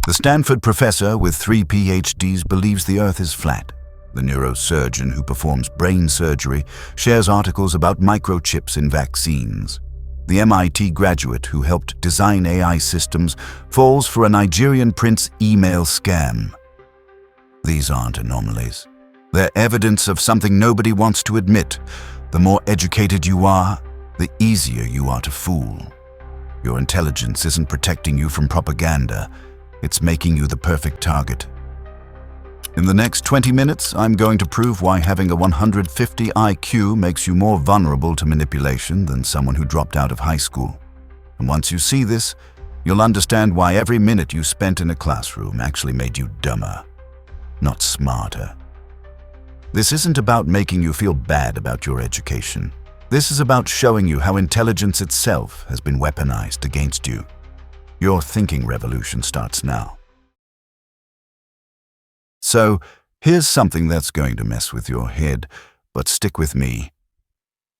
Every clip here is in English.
The Stanford professor with 3 PhDs believes the Earth is flat. The neurosurgeon who performs brain surgery shares articles about microchips in vaccines. The MIT graduate who helped design AI systems falls for a Nigerian prince email scam. These aren't anomalies. They're evidence of something nobody wants to admit. The more educated you are, the easier you are to fool. Your intelligence isn't protecting you from propaganda. It's making you the perfect target. In the next 20 minutes, I'm going to prove why having a 150 IQ makes you more vulnerable to manipulation than someone who dropped out of high school. And once you see this, you'll understand why every minute you spent in a classroom actually made you dumber, not smarter. This isn't about making you feel bad about your education. This is about showing you how intelligence itself has been weaponized against you. Your thinking revolution starts now. So, here's something that's going to mess with your head, but stick with me.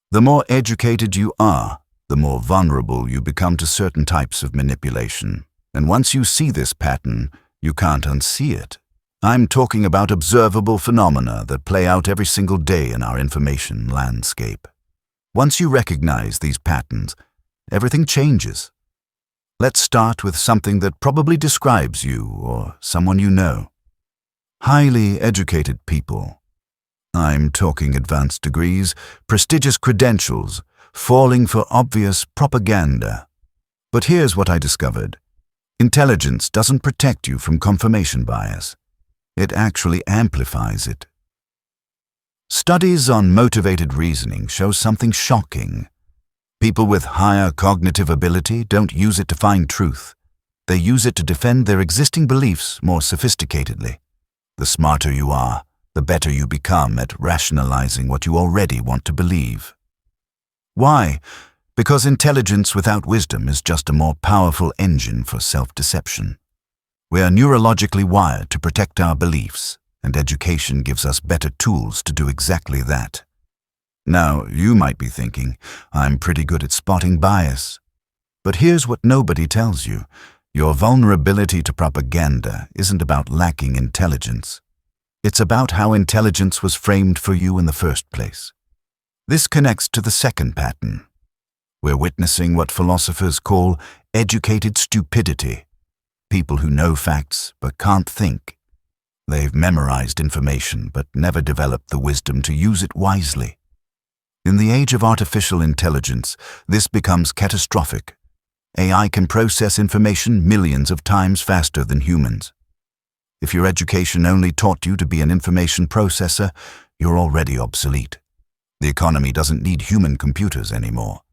The more educated you are, the more vulnerable you become to certain types of manipulation. And once you see this pattern, you can't unsee it. I'm talking about observable phenomena that play out every single day in our information landscape. Once you recognize these patterns, everything changes. Let's start with something that probably describes you or someone you know. Highly educated people. I'm talking advanced degrees, prestigious credentials, falling for obvious propaganda. But here's what I discovered. Intelligence doesn't protect you from confirmation bias. It actually amplifies it. Studies on motivated reasoning show something shocking. People with higher cognitive ability don't use it to find truth. They use it to defend their existing beliefs more sophisticatedly. The smarter you are, the better you become at rationalizing what you already want to believe. Why? Because intelligence without wisdom is just a more powerful engine for self-deception. We are neurologically wired to protect our beliefs, and education gives us better tools to do exactly that. Now, you might be thinking, I'm pretty good at spotting bias. But here's what nobody tells you. Your vulnerability to propaganda isn't about lacking intelligence. It's about how intelligence was framed for you in the first place. This connects to the second pattern. We're witnessing what philosophers call educated stupidity. People who know facts but can't think. They've memorized information but never developed the wisdom to use it wisely. In the age of artificial intelligence, this becomes catastrophic. AI can process information millions of times faster than humans. If your education only taught you to be an information processor, you're already obsolete. The economy doesn't need human computers anymore.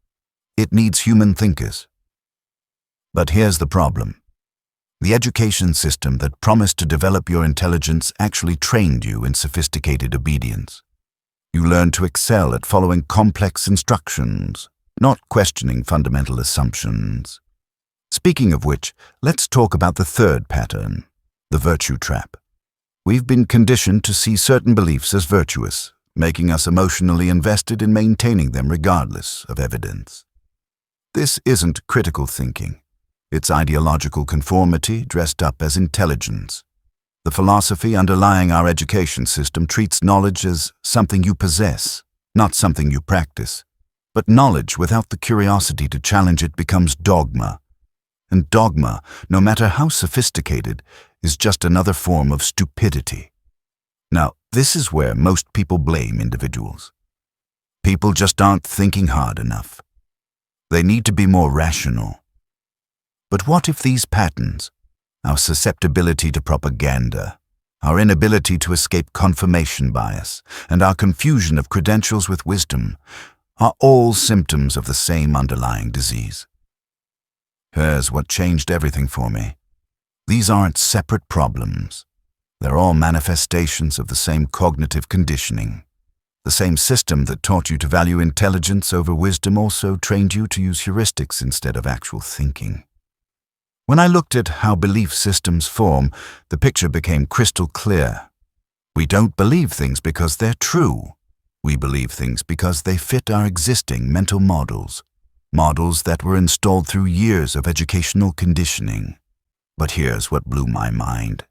It needs human thinkers. But here's the problem. The education system that promised to develop your intelligence actually trained you in sophisticated obedience. You learned to excel at following complex instructions, not questioning fundamental assumptions. Speaking of which, let's talk about the third pattern, the virtue trap. We've been conditioned to see certain beliefs as virtuous, making us emotionally invested in maintaining them regardless of evidence. This isn't critical thinking. It's ideological conformity dressed up as intelligence. The philosophy underlying our education system treats knowledge as something you possess, not something you practice. But knowledge without the curiosity to challenge it becomes dogma. And dogma, no matter how sophisticated, is just another form of stupidity. Now, this is where most people blame individuals. People just aren't thinking hard enough. They need to be more rational. But what if these patterns, our susceptibility to propaganda, our inability to escape confirmation bias, and our confusion of credentials with wisdom, are all symptoms of the same underlying disease? Here's what changed everything for me. These aren't separate problems. They're all manifestations of the same cognitive conditioning. The same system that taught you to value intelligence over wisdom also trained you to use heuristics instead of actual thinking. When I looked at how belief systems form, the picture became crystal clear. We don't believe things because they're true. We believe things because they fit our existing mental models that were installed through years of educational conditioning. But here's what blew my mind.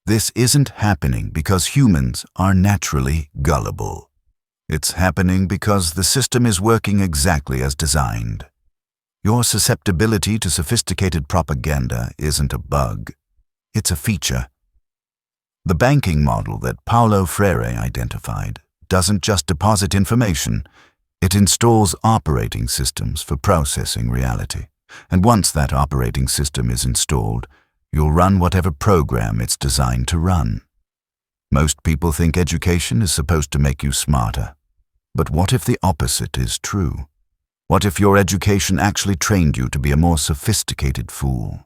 This isn't happening because humans are naturally gullible. It's happening because the system is working exactly as designed. Your susceptibility to sophisticated propaganda isn't a bug. It's a feature. The banking model that Paulo Freire identified doesn't just deposit information, it installs operating systems for processing reality. And once that operating system is installed, you'll run whatever program it's designed to run. Most people think education is supposed to make you smarter. But what if the opposite is true? What if your education actually trained you to be a more sophisticated fool?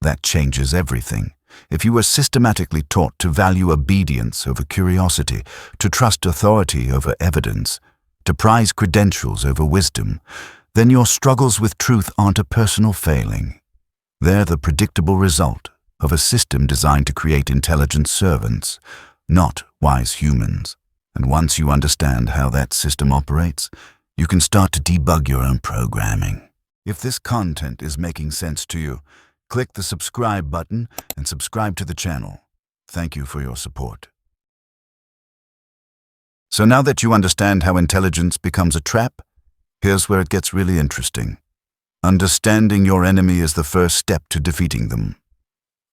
That changes everything. If you were systematically taught to value obedience over curiosity, to trust authority over evidence, to prize credentials over wisdom, then your struggles with truth aren't a personal failing. They're the predictable result of a system designed to create intelligent servants, not wise humans. And once you understand how that system operates, you can start to debug your own programming. If this content is making sense to you, click the subscribe button and subscribe to the channel. Thank you for your support. So now that you understand how intelligence becomes a trap, here's where it gets really interesting. Understanding your enemy is the first step to defeating them.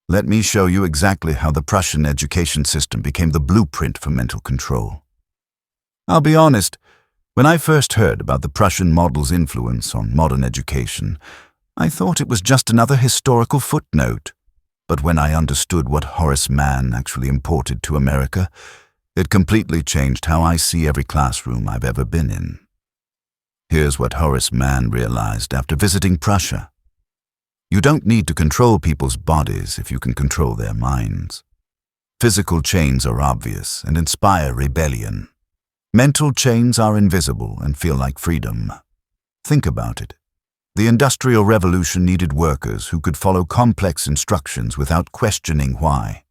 Let me show you exactly how the Prussian education system became the blueprint for mental control. I'll be honest, when I first heard about the Prussian model's influence on modern education, I thought it was just another historical footnote. But when I understood what Horace Mann actually imported to America, it completely changed how I see every classroom I've ever been in. Here's what Horace Mann realized after visiting Prussia. You don't need to control people's bodies if you can control their minds. Physical chains are obvious and inspire rebellion. Mental chains are invisible and feel like freedom. Think about it. The Industrial Revolution needed workers who could follow complex instructions without questioning why.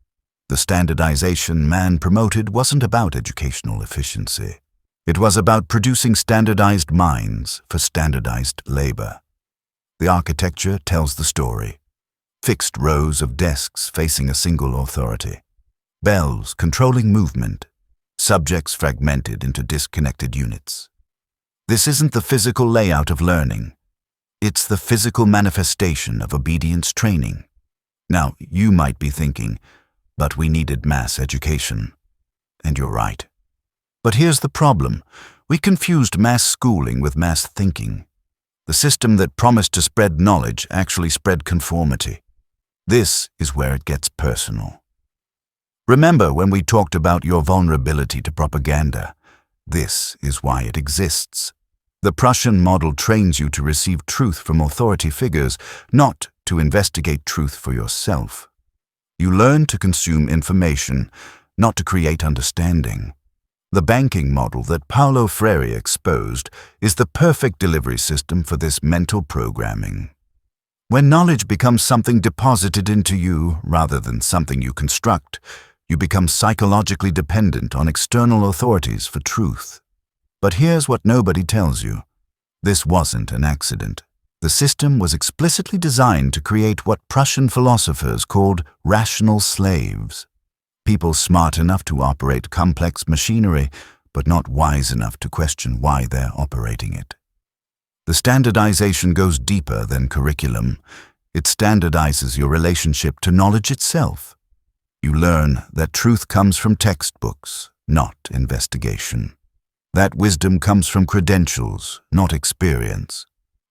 The standardization Mann promoted wasn't about educational efficiency. It was about producing standardized minds for standardized labor. The architecture tells the story. Fixed rows of desks facing a single authority. Bells controlling movement. Subjects fragmented into disconnected units. This isn't the physical layout of learning. It's the physical manifestation of obedience training. Now, you might be thinking, but we needed mass education. And you're right. But here's the problem. We confused mass schooling with mass thinking. The system that promised to spread knowledge actually spread conformity. This is where it gets personal. Remember when we talked about your vulnerability to propaganda? This is why it exists. The Prussian model trains you to receive truth from authority figures, not to investigate truth for yourself. You learn to consume information, not to create understanding. The banking model that Paulo Freire exposed is the perfect delivery system for this mental programming. When knowledge becomes something deposited into you rather than something you construct, you become psychologically dependent on external authorities for truth. But here's what nobody tells you. This wasn't an accident. The system was explicitly designed to create what Prussian philosophers called rational slaves. People smart enough to operate complex machinery, but not wise enough to question why they're operating it. The standardization goes deeper than curriculum. It standardizes your relationship to knowledge itself. You learn that truth comes from textbooks, not investigation. That wisdom comes from credentials, not experience.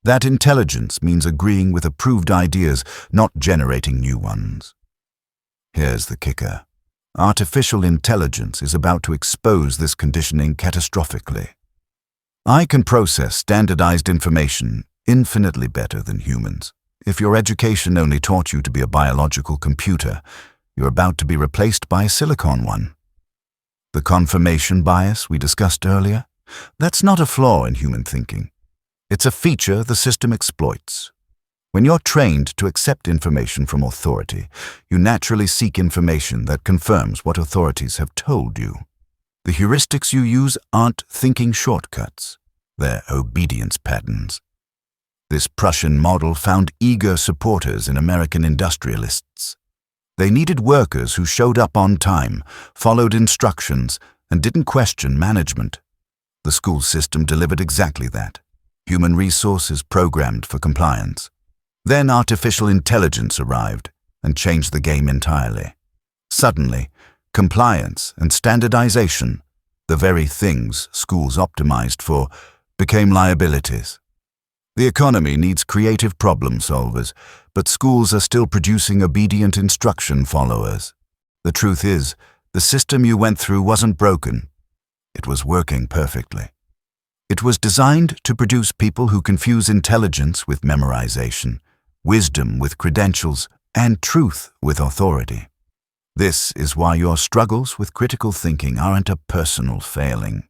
That intelligence means agreeing with approved ideas, not generating new ones. Here's the kicker. Artificial intelligence is about to expose this conditioning catastrophically. I can process standardized information infinitely better than humans. If your education only taught you to be a biological computer, you're about to be replaced by a silicon one. The confirmation bias we discussed earlier, that's not a flaw in human thinking. It's a feature the system exploits. When you're trained to accept information from authority, you naturally seek information that confirms what authorities have told you. The heuristics you use aren't thinking shortcuts. They're obedience patterns. This Prussian model found eager supporters in American industrialists. They needed workers who showed up on time, followed instructions, and didn't question management. The school system delivered exactly that. Human resources programmed for compliance. Then artificial intelligence arrived and changed the game entirely. Suddenly, compliance and standardization, the very things schools optimized for, became liabilities. The economy needs creative problem solvers, but schools are still producing obedient instruction followers. The truth is, the system you went through wasn't broken. It was working perfectly. It was designed to produce people who confuse intelligence with memorization, wisdom with credentials, and truth with authority. This is why your struggles with critical thinking aren't a personal failing.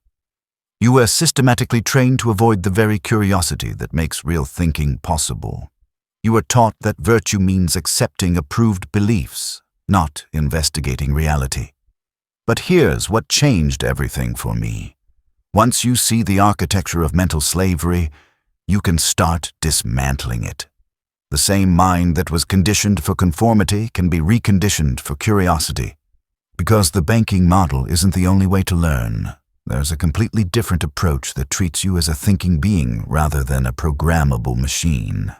You were systematically trained to avoid the very curiosity that makes real thinking possible. You were taught that virtue means accepting approved beliefs, not investigating reality. But here's what changed everything for me. Once you see the architecture of mental slavery, you can start dismantling it. The same mind that was conditioned for conformity can be reconditioned for curiosity. Because the banking model isn't the only way to learn. There's a completely different approach that treats you as a thinking being rather than a programmable machine.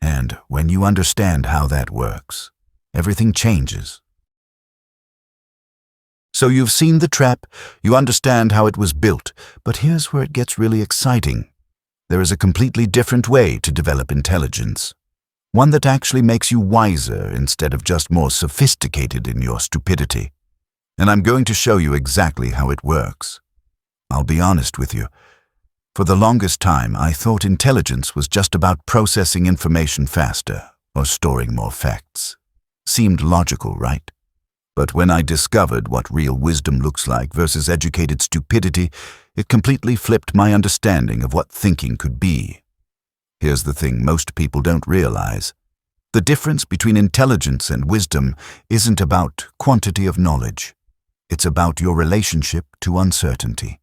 And when you understand how that works, everything changes. So you've seen the trap, you understand how it was built, but here's where it gets really exciting. There is a completely different way to develop intelligence. One that actually makes you wiser instead of just more sophisticated in your stupidity. And I'm going to show you exactly how it works. I'll be honest with you. For the longest time, I thought intelligence was just about processing information faster or storing more facts. Seemed logical, right? But when I discovered what real wisdom looks like versus educated stupidity, it completely flipped my understanding of what thinking could be. Here's the thing most people don't realize. The difference between intelligence and wisdom isn't about quantity of knowledge. It's about your relationship to uncertainty.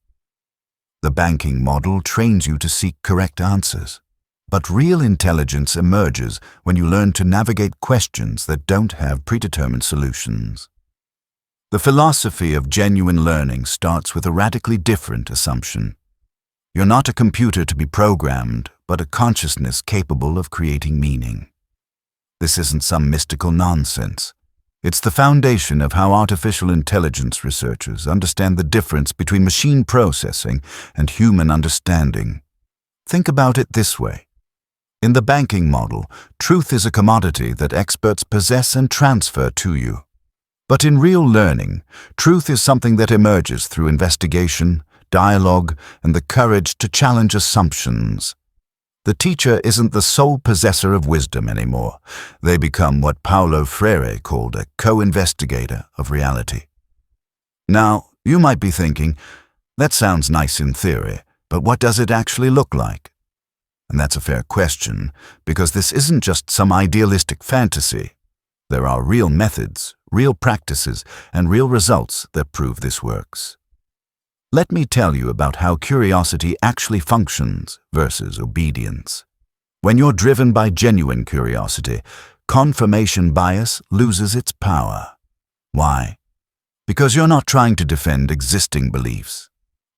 The banking model trains you to seek correct answers. But real intelligence emerges when you learn to navigate questions that don't have predetermined solutions. The philosophy of genuine learning starts with a radically different assumption. You're not a computer to be programmed, but a consciousness capable of creating meaning. This isn't some mystical nonsense. It's the foundation of how artificial intelligence researchers understand the difference between machine processing and human understanding. Think about it this way. In the banking model, truth is a commodity that experts possess and transfer to you. But in real learning, truth is something that emerges through investigation, dialogue, and the courage to challenge assumptions. The teacher isn't the sole possessor of wisdom anymore. They become what Paulo Freire called a co-investigator of reality. Now, you might be thinking, that sounds nice in theory, but what does it actually look like? And that's a fair question, because this isn't just some idealistic fantasy. There are real methods, real practices, and real results that prove this works. Let me tell you about how curiosity actually functions versus obedience. When you're driven by genuine curiosity, confirmation bias loses its power. Why? Because you're not trying to defend existing beliefs.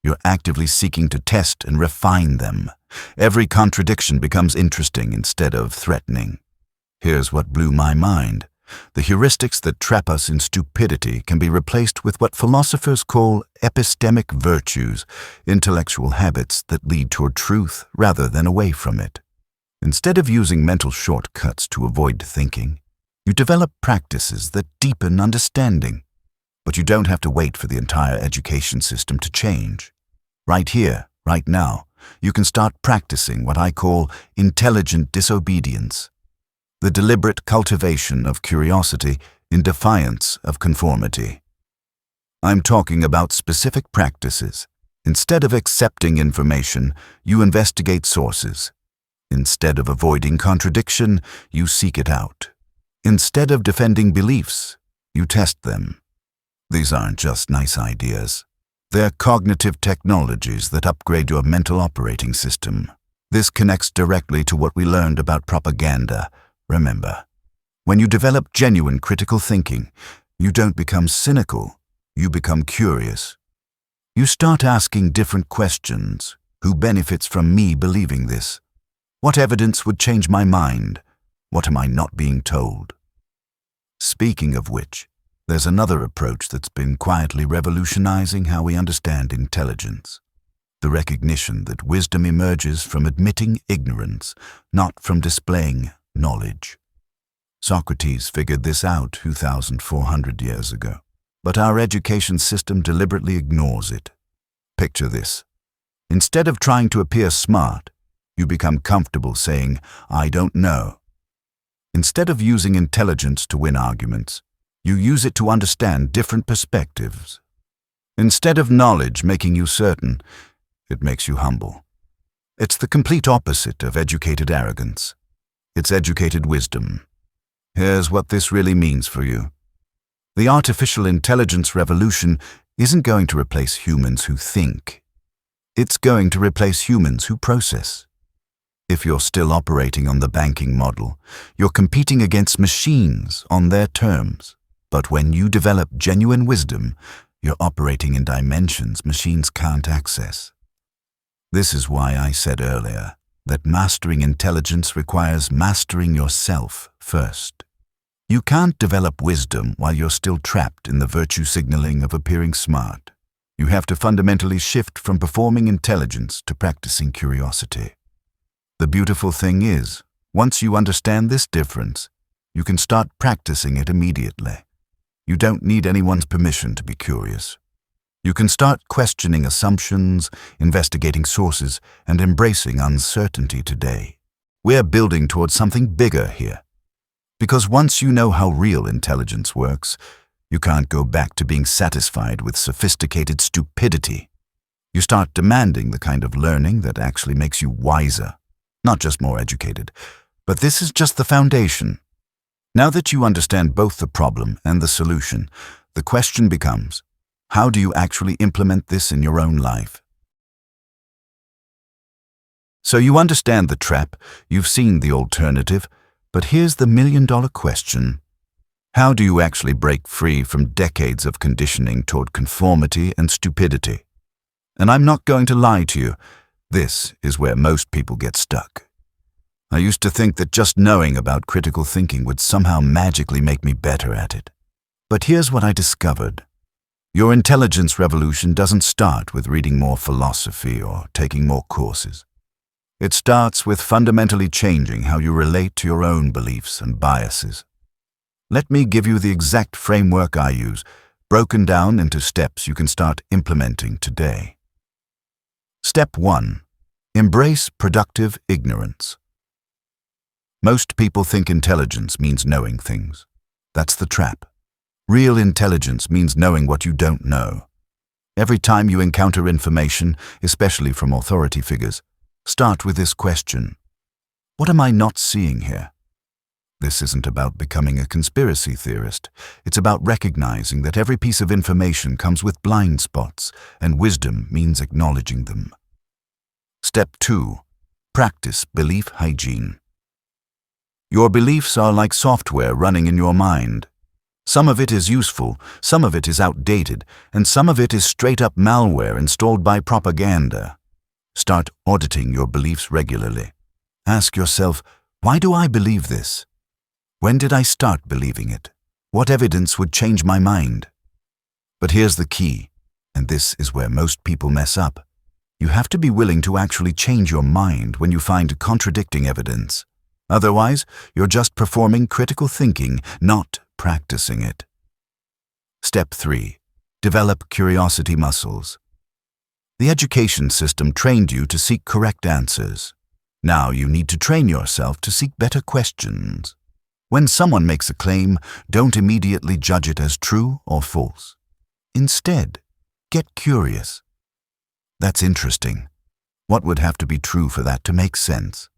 You're actively seeking to test and refine them. Every contradiction becomes interesting instead of threatening. Here's what blew my mind. The heuristics that trap us in stupidity can be replaced with what philosophers call epistemic virtues, intellectual habits that lead toward truth rather than away from it. Instead of using mental shortcuts to avoid thinking, you develop practices that deepen understanding. But you don't have to wait for the entire education system to change. Right here, right now, you can start practicing what I call intelligent disobedience. The deliberate cultivation of curiosity in defiance of conformity. I'm talking about specific practices. Instead of accepting information, you investigate sources. Instead of avoiding contradiction, you seek it out. Instead of defending beliefs, you test them. These aren't just nice ideas. They're cognitive technologies that upgrade your mental operating system. This connects directly to what we learned about propaganda. Remember, when you develop genuine critical thinking, you don't become cynical, you become curious. You start asking different questions. Who benefits from me believing this? What evidence would change my mind? What am I not being told? Speaking of which, there's another approach that's been quietly revolutionizing how we understand intelligence. The recognition that wisdom emerges from admitting ignorance, not from displaying knowledge. Socrates figured this out 2,400 years ago, but our education system deliberately ignores it. Picture this. Instead of trying to appear smart, you become comfortable saying, "I don't know." Instead of using intelligence to win arguments, you use it to understand different perspectives. Instead of knowledge making you certain, it makes you humble. It's the complete opposite of educated arrogance. It's educated wisdom. Here's what this really means for you. The artificial intelligence revolution isn't going to replace humans who think. It's going to replace humans who process. If you're still operating on the banking model, you're competing against machines on their terms. But when you develop genuine wisdom, you're operating in dimensions machines can't access. This is why I said earlier that mastering intelligence requires mastering yourself first. You can't develop wisdom while you're still trapped in the virtue signaling of appearing smart. You have to fundamentally shift from performing intelligence to practicing curiosity. The beautiful thing is, once you understand this difference, you can start practicing it immediately. You don't need anyone's permission to be curious. You can start questioning assumptions, investigating sources, and embracing uncertainty today. We're building towards something bigger here. Because once you know how real intelligence works, you can't go back to being satisfied with sophisticated stupidity. You start demanding the kind of learning that actually makes you wiser, not just more educated. But this is just the foundation. Now that you understand both the problem and the solution, the question becomes, how do you actually implement this in your own life? So you understand the trap, you've seen the alternative, but here's the million-dollar question. How do you actually break free from decades of conditioning toward conformity and stupidity? And I'm not going to lie to you, this is where most people get stuck. I used to think that just knowing about critical thinking would somehow magically make me better at it. But here's what I discovered. Your intelligence revolution doesn't start with reading more philosophy or taking more courses. It starts with fundamentally changing how you relate to your own beliefs and biases. Let me give you the exact framework I use, broken down into steps you can start implementing today. Step 1. Embrace productive ignorance. Most people think intelligence means knowing things. That's the trap. Real intelligence means knowing what you don't know. Every time you encounter information, especially from authority figures, start with this question. What am I not seeing here? This isn't about becoming a conspiracy theorist. It's about recognizing that every piece of information comes with blind spots, and wisdom means acknowledging them. Step 2. Practice belief hygiene. Your beliefs are like software running in your mind. Some of it is useful, some of it is outdated, and some of it is straight-up malware installed by propaganda. Start auditing your beliefs regularly. Ask yourself, why do I believe this? When did I start believing it? What evidence would change my mind? But here's the key, and this is where most people mess up. You have to be willing to actually change your mind when you find contradicting evidence. Otherwise, you're just performing critical thinking, not practicing it. Step 3. Develop curiosity muscles. The education system trained you to seek correct answers. Now you need to train yourself to seek better questions. When someone makes a claim, don't immediately judge it as true or false. Instead, get curious. That's interesting. What would have to be true for that to make sense?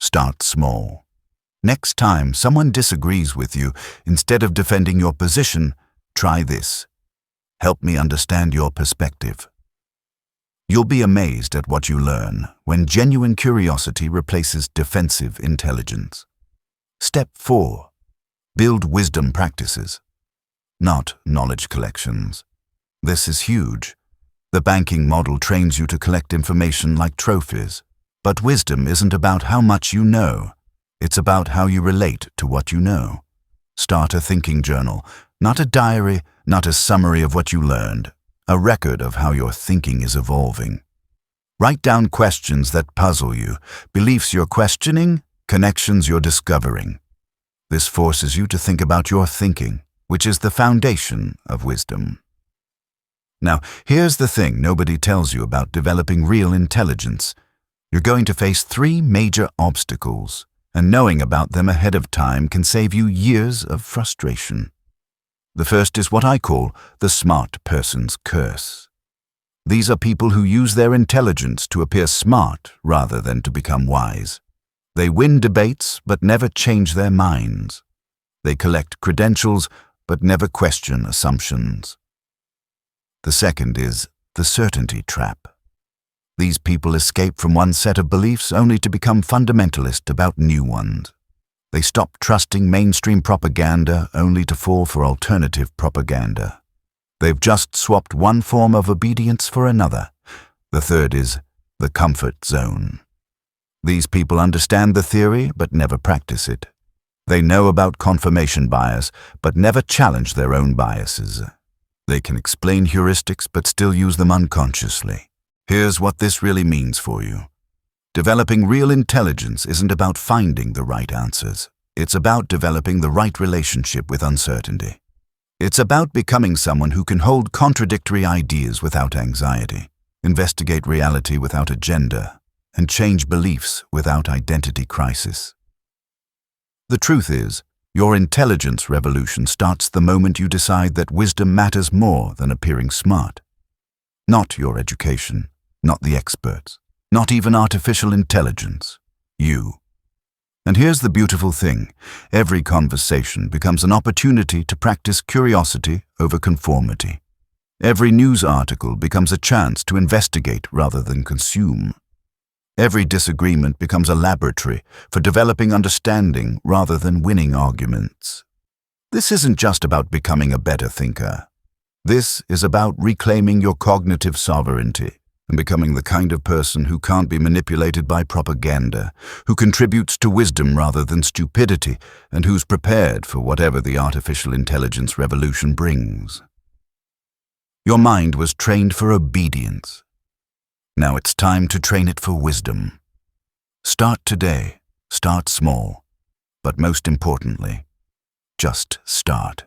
Start small. Next time someone disagrees with you, instead of defending your position, try this. Help me understand your perspective. You'll be amazed at what you learn when genuine curiosity replaces defensive intelligence. Step 4. Build wisdom practices, not knowledge collections. This is huge. The banking model trains you to collect information like trophies. But wisdom isn't about how much you know. It's about how you relate to what you know. Start a thinking journal, not a diary, not a summary of what you learned, a record of how your thinking is evolving. Write down questions that puzzle you, beliefs you're questioning, connections you're discovering. This forces you to think about your thinking, which is the foundation of wisdom. Now, here's the thing nobody tells you about developing real intelligence. You're going to face 3 major obstacles, and knowing about them ahead of time can save you years of frustration. The first is what I call the smart person's curse. These are people who use their intelligence to appear smart rather than to become wise. They win debates but never change their minds. They collect credentials but never question assumptions. The second is the certainty trap. These people escape from one set of beliefs only to become fundamentalist about new ones. They stop trusting mainstream propaganda only to fall for alternative propaganda. They've just swapped one form of obedience for another. The third is the comfort zone. These people understand the theory but never practice it. They know about confirmation bias but never challenge their own biases. They can explain heuristics but still use them unconsciously. Here's what this really means for you. Developing real intelligence isn't about finding the right answers. It's about developing the right relationship with uncertainty. It's about becoming someone who can hold contradictory ideas without anxiety, investigate reality without agenda, and change beliefs without identity crisis. The truth is, your intelligence revolution starts the moment you decide that wisdom matters more than appearing smart. Not your education, not the experts, not even artificial intelligence, you. And here's the beautiful thing, every conversation becomes an opportunity to practice curiosity over conformity. Every news article becomes a chance to investigate rather than consume. Every disagreement becomes a laboratory for developing understanding rather than winning arguments. This isn't just about becoming a better thinker. This is about reclaiming your cognitive sovereignty and becoming the kind of person who can't be manipulated by propaganda, who contributes to wisdom rather than stupidity, and who's prepared for whatever the artificial intelligence revolution brings. Your mind was trained for obedience. Now it's time to train it for wisdom. Start today, start small, but most importantly, just start.